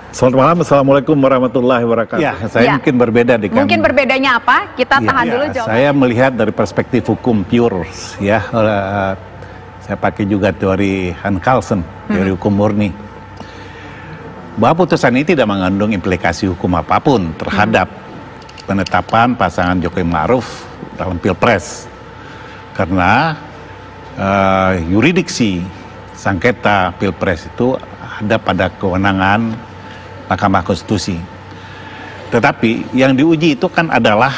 Selamat malam, Assalamualaikum warahmatullahi wabarakatuh. Ya, saya mungkin berbeda dengan... Mungkin berbedanya apa? Kita tahan dulu jawabannya. Saya melihat dari perspektif hukum pure, ya. Saya pakai juga teori Han Carlsen, teori hukum murni. Bahwa putusan ini tidak mengandung implikasi hukum apapun terhadap penetapan pasangan Jokowi Ma'ruf dalam Pilpres. Karena yuridiksi sengketa Pilpres itu ada pada kewenangan Mahkamah Konstitusi. Tetapi yang diuji itu kan adalah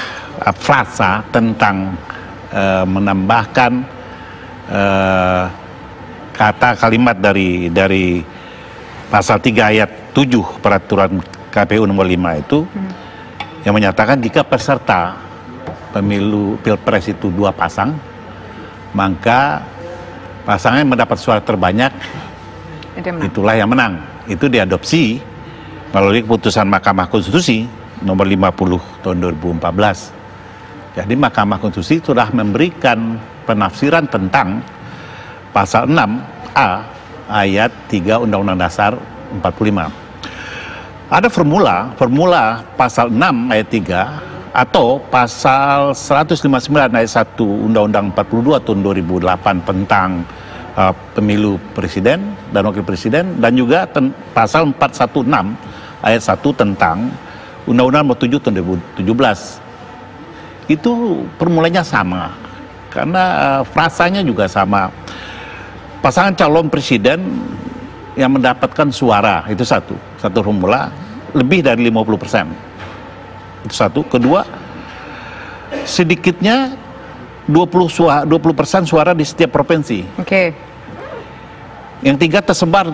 frasa tentang menambahkan kata kalimat dari pasal 3 ayat 7 peraturan KPU nomor 5 itu yang menyatakan jika peserta pemilu Pilpres itu 2 pasang, maka pasangan yang mendapat suara terbanyak itulah yang menang. Itu diadopsi melalui keputusan Mahkamah Konstitusi nomor 50 tahun 2014. Jadi Mahkamah Konstitusi sudah memberikan penafsiran tentang pasal 6A ayat 3 Undang-Undang Dasar 45. Ada formula pasal 6 ayat 3 atau pasal 159 ayat 1 Undang-Undang 42 tahun 2008 tentang pemilu presiden dan wakil presiden, dan juga pasal 416 ayat 1 tentang Undang-Undang nomor 7 tahun 2017. Itu formulanya sama karena frasanya juga sama. Pasangan calon presiden yang mendapatkan suara itu satu formula lebih dari 50%. Itu satu. Kedua, sedikitnya 20% suara di setiap provinsi. Oke. Yang 3 tersebar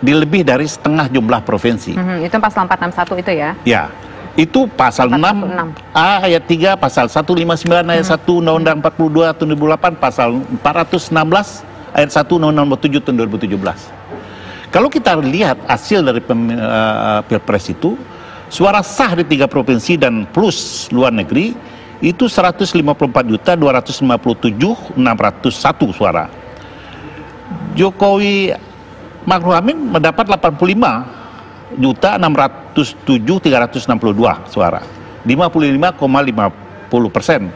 di lebih dari setengah jumlah provinsi. Itu pasal 461 itu ya? Ya, itu pasal 6A ayat 3, pasal 159 ayat 1 Undang-Undang 42 tahun 2008, pasal 416 ayat 1 Undang-Undang nomor 7 tahun 2017. Kalau kita lihat hasil dari Pilpres itu, suara sah di 3 provinsi dan plus luar negeri itu 154.257.601 suara. Jokowi Ma'ruf Amin mendapat 85.607.362 suara, 55,50%.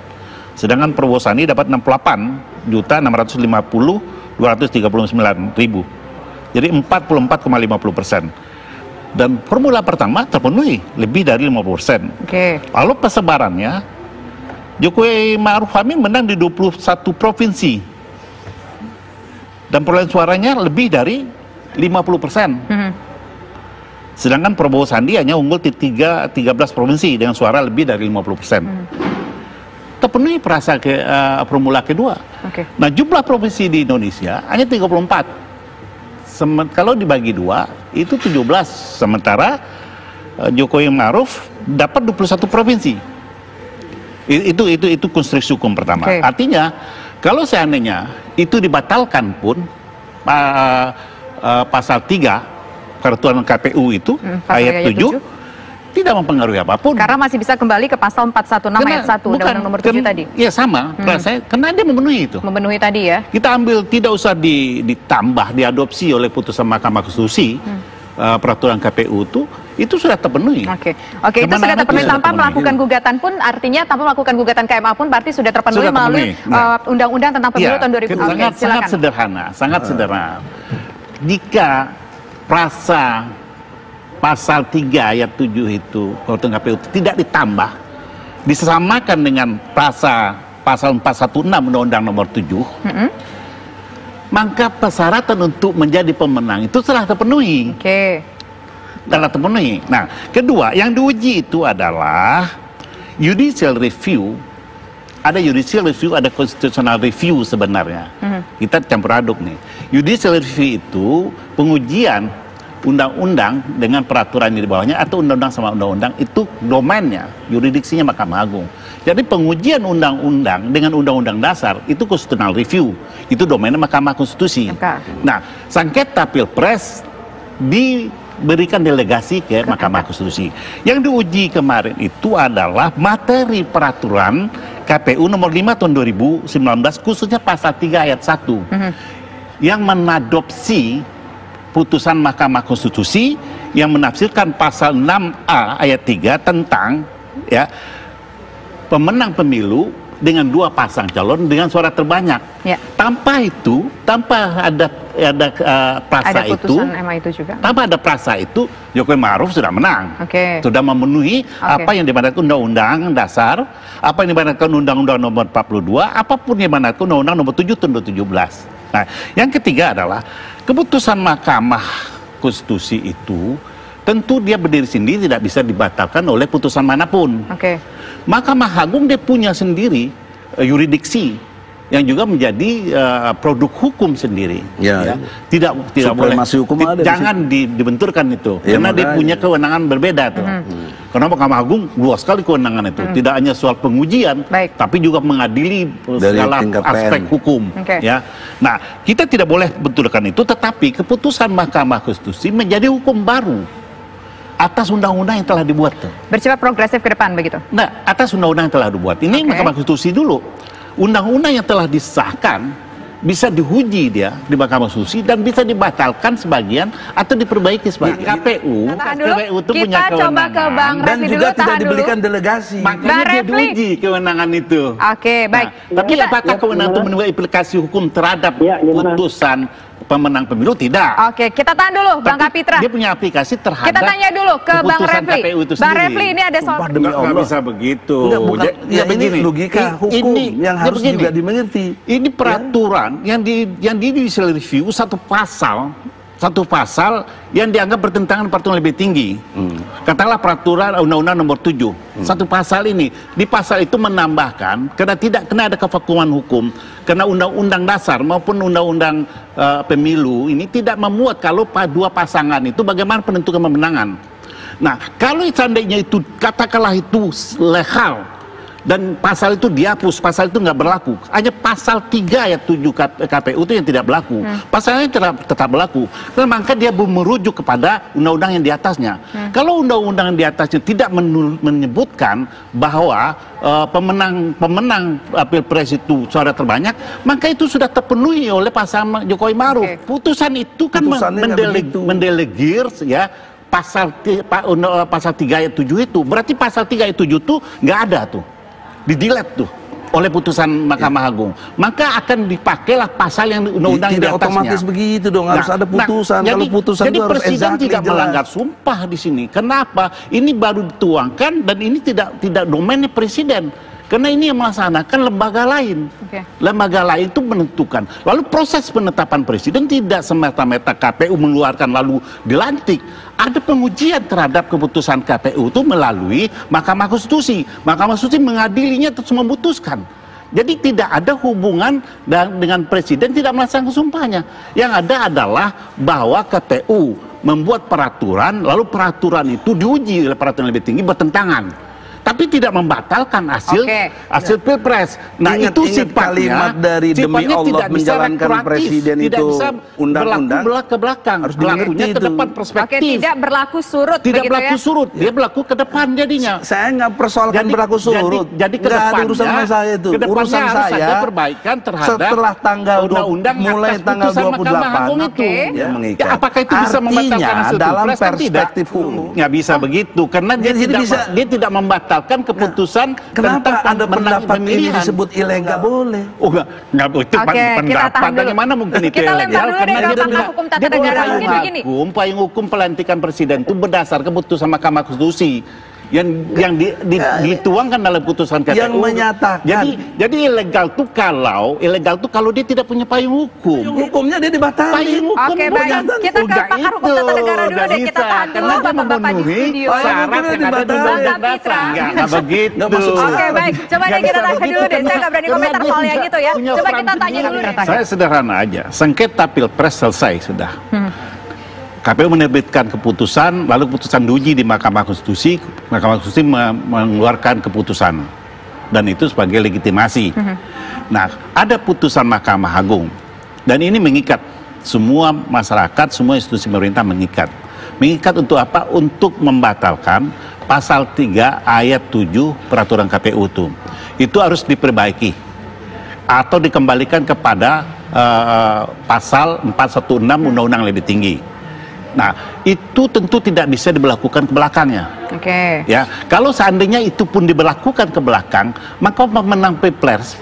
Sedangkan Prabowo Sandi dapat 68.650.239.000. Jadi 44,50%. Dan formula pertama terpenuhi lebih dari 50%. Oke. Lalu persebarannya, Jokowi Ma'ruf Amin menang di 21 provinsi dan perolehan suaranya lebih dari 50%. Sedangkan Prabowo Sandi hanya unggul di 13 provinsi dengan suara lebih dari 50%. Terpenuhi formula kedua. Nah, jumlah provinsi di Indonesia hanya 34. Kalau dibagi 2 itu 17. Sementara Jokowi Ma'ruf dapat 21 provinsi. Itu konstruksi hukum pertama. Artinya kalau seandainya itu dibatalkan pun pasal 3 peraturan KPU itu ayat 7 tidak mempengaruhi apapun. Karena masih bisa kembali ke pasal 416 ayat 1 Undang-Undang nomor 7 tadi. Iya sama, karena dia memenuhi itu. Memenuhi tadi ya. Kita ambil tidak usah ditambah, diadopsi oleh putusan Mahkamah Konstitusi. Peraturan KPU itu sudah terpenuhi. Oke, itu sudah terpenuhi tanpa melakukan gugatan pun, artinya tanpa melakukan gugatan KMA pun berarti sudah terpenuhi melalui Undang-Undang tentang Pemilu tahun 2000. Sangat sederhana. Jika frasa pasal 3 ayat 7 itu peraturan KPU tidak ditambah, disamakan dengan pasal 416 Undang-Undang nomor 7, maka persyaratan untuk menjadi pemenang itu telah terpenuhi. Telah terpenuhi. Nah, kedua, yang diuji itu adalah judicial review. Ada judicial review, ada constitutional review sebenarnya. Kita campur aduk nih. Judicial review itu pengujian undang-undang dengan peraturan di bawahnya atau undang-undang sama undang-undang, itu domainnya, yuridiksinya Mahkamah Agung. Jadi pengujian undang-undang dengan undang-undang dasar itu constitutional review, itu domainnya Mahkamah Konstitusi. Nah, sengketa Pilpres diberikan delegasi ke Mahkamah Konstitusi. Yang diuji kemarin itu adalah materi peraturan KPU nomor 5 tahun 2019, khususnya pasal 3 ayat 1 yang mengadopsi putusan Mahkamah Konstitusi yang menafsirkan pasal 6A ayat 3 tentang ya pemenang pemilu dengan 2 pasang calon dengan suara terbanyak. Ya. Tanpa ada prasa ada itu, MA itu juga. tanpa ada prasa itu, Jokowi Ma'ruf sudah menang. Sudah memenuhi apa yang dimandatkan Undang-Undang Dasar, apa yang dimandatkan Undang-Undang Nomor 42, apapun yang dimandatkan Undang-Undang Nomor 7 tahun 2017. Nah, yang ketiga adalah keputusan Mahkamah Konstitusi itu tentu dia berdiri sendiri, tidak bisa dibatalkan oleh putusan manapun. Mahkamah Agung dia punya sendiri yurisdiksi yang juga menjadi produk hukum sendiri. Ya. Tidak boleh, jangan dibenturkan itu, ya, karena dia punya kewenangan berbeda tuh. Karena Mahkamah Agung luas sekali kewenangan itu, tidak hanya soal pengujian, tapi juga mengadili segala aspek hukum. Ya, nah kita tidak boleh benturkan itu, tetapi keputusan Mahkamah Konstitusi menjadi hukum baru atas undang-undang yang telah dibuat. Bersifat progresif ke depan begitu? Nah, atas undang-undang yang telah dibuat. Ini Mahkamah Konstitusi dulu. Undang-undang yang telah disahkan bisa diuji dia di Mahkamah Konstitusi dan bisa dibatalkan sebagian atau diperbaiki sebagian. KPU itu punya kewenangan. Coba ke Bang dan juga tidak diberikan delegasi. Makanya dia diuji kewenangan itu. Baik. Tapi apakah kewenangan itu memiliki implikasi hukum terhadap putusan pemenang pemilu? Tidak. Kita tahan dulu, Bang Kapitra. Dia punya aplikasi terhadap. Kita tanya dulu ke Bang Refli. Bang Refli, ini ada soal. Nggak bisa begitu. Ya ini logika hukum yang harus juga dimengerti. Ini peraturan yang di review satu pasal yang dianggap bertentangan dengan peraturan lebih tinggi. Katakanlah peraturan Undang-Undang Nomor 7. Satu pasal ini, di pasal itu menambahkan karena ada kevakuman hukum, karena Undang-Undang Dasar maupun Undang-Undang Pemilu ini tidak memuat kalau 2 pasangan itu bagaimana penentuan kemenangan. Nah, kalau seandainya itu katakanlah itu legal dan pasal itu dihapus, pasal itu nggak berlaku. Hanya pasal 3 ayat 7 KPU itu yang tidak berlaku. Pasalnya tetap berlaku. Dan maka dia merujuk kepada undang-undang yang di atasnya. Kalau undang-undang yang di atasnya tidak menyebutkan bahwa pemenang Pilpres itu suara terbanyak, maka itu sudah terpenuhi oleh pasangan Jokowi Ma'ruf. Putusan itu kan mendelegir ya pasal 3 ayat 7 itu. Berarti pasal 3 ayat 7 itu nggak ada tuh. Didelete tuh oleh putusan Mahkamah Agung. Maka akan dipakailah pasal yang undang-undang di atasnya. Tidak otomatis begitu dong, harus ada putusan. Kalau putusan jadi itu harus presiden tidak melanggar sumpah di sini. Kenapa? Ini baru dituangkan dan ini tidak domainnya presiden. Karena ini yang melaksanakan lembaga lain. Lembaga lain itu menentukan. Lalu proses penetapan presiden tidak semata-mata KPU mengeluarkan lalu dilantik. Ada pengujian terhadap keputusan KPU itu melalui Mahkamah Konstitusi. Mahkamah Konstitusi mengadilinya terus memutuskan. Jadi tidak ada hubungan dengan presiden tidak melaksanakan sumpahnya. Yang ada adalah bahwa KPU membuat peraturan, lalu peraturan itu diuji oleh peraturan lebih tinggi bertentangan. Tapi tidak membatalkan hasil Pilpres. Nah, itu sifatnya kalimat dari demi Allah menjalankan presiden tidak itu bisa undang-undang berlaku ke belakang, harus berlakunya ke depan perspektif. Tidak berlaku surut. Tidak berlaku surut, dia berlaku ke depan jadinya. Saya nggak persoalkan berlaku surut. Jadi ke depannya urusan saya itu. Urusan harus saya ada perbaikan terhadap setelah tanggal undang-undang mulai tanggal 28 ya, mengikat. Apakah itu bisa membatalkan hasil dalam Pilpres? perspektif hukum nggak bisa begitu karena dia tidak membatalkan keputusan kenapa ada pendapat ini disebut ilegal? Boleh. Oh nggak itu pendapat. Bagaimana mungkin itu ilegal? Karena dia hukum tata negara mungkin begini. Payung hukum pelantikan presiden itu berdasar keputusan Mahkamah Konstitusi yang dituangkan dalam putusan KPU. Yang menyatakan. Jadi ilegal tuh kalau dia tidak punya payung hukum. Payung hukumnya dia dibatalkan. Payung hukum. Baik. Kita ke pakar hukum tata negara dulu deh. Kita tahan dulu Bapak-bapak di studio. Syarat yang ada di Undang-Undang Dasar. Nggak begitu. Baik. Coba deh kita tahan dulu deh. Saya nggak berani komentar soal yang itu ya. Coba kita tanya dulu deh. Saya sederhana aja. Sengketa Pilpres selesai sudah. KPU menerbitkan keputusan, lalu keputusan diuji di Mahkamah Konstitusi. Mahkamah Konstitusi mengeluarkan keputusan, dan itu sebagai legitimasi. Nah, ada putusan Mahkamah Agung, dan ini mengikat semua masyarakat, semua institusi pemerintah mengikat. Mengikat untuk apa? Untuk membatalkan pasal 3 ayat 7 peraturan KPU itu. Itu harus diperbaiki atau dikembalikan kepada pasal 416 Undang-Undang lebih tinggi. Nah, itu tentu tidak bisa diberlakukan ke belakangnya. Oke. Ya, kalau seandainya itu pun diberlakukan ke belakang, maka pemenang Pilpres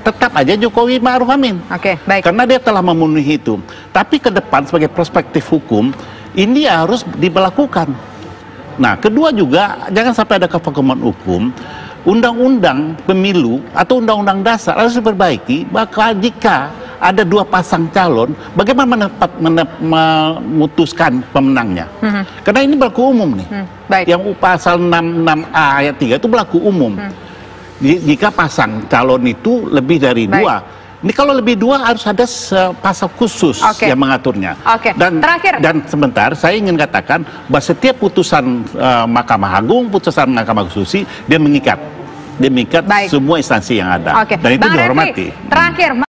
tetap aja Jokowi Ma'ruf Amin. Oke, baik. Karena dia telah memenuhi itu. Tapi ke depan sebagai perspektif hukum, ini harus diberlakukan. Nah, kedua juga jangan sampai ada kevakuman hukum. Undang-undang pemilu atau undang-undang dasar harus diperbaiki. Maka jika ada dua pasang calon, bagaimana memutuskan pemenangnya? Karena ini berlaku umum nih. Baik. Yang pasal 66A ayat 3 itu berlaku umum. Jika pasang calon itu lebih dari dua. Ini kalau lebih dua harus ada pasal khusus yang mengaturnya. Dan sebentar, saya ingin katakan bahwa setiap putusan Mahkamah Agung, putusan Mahkamah Konstitusi, dia mengikat semua instansi yang ada. Dan itu dihormati. Terakhir.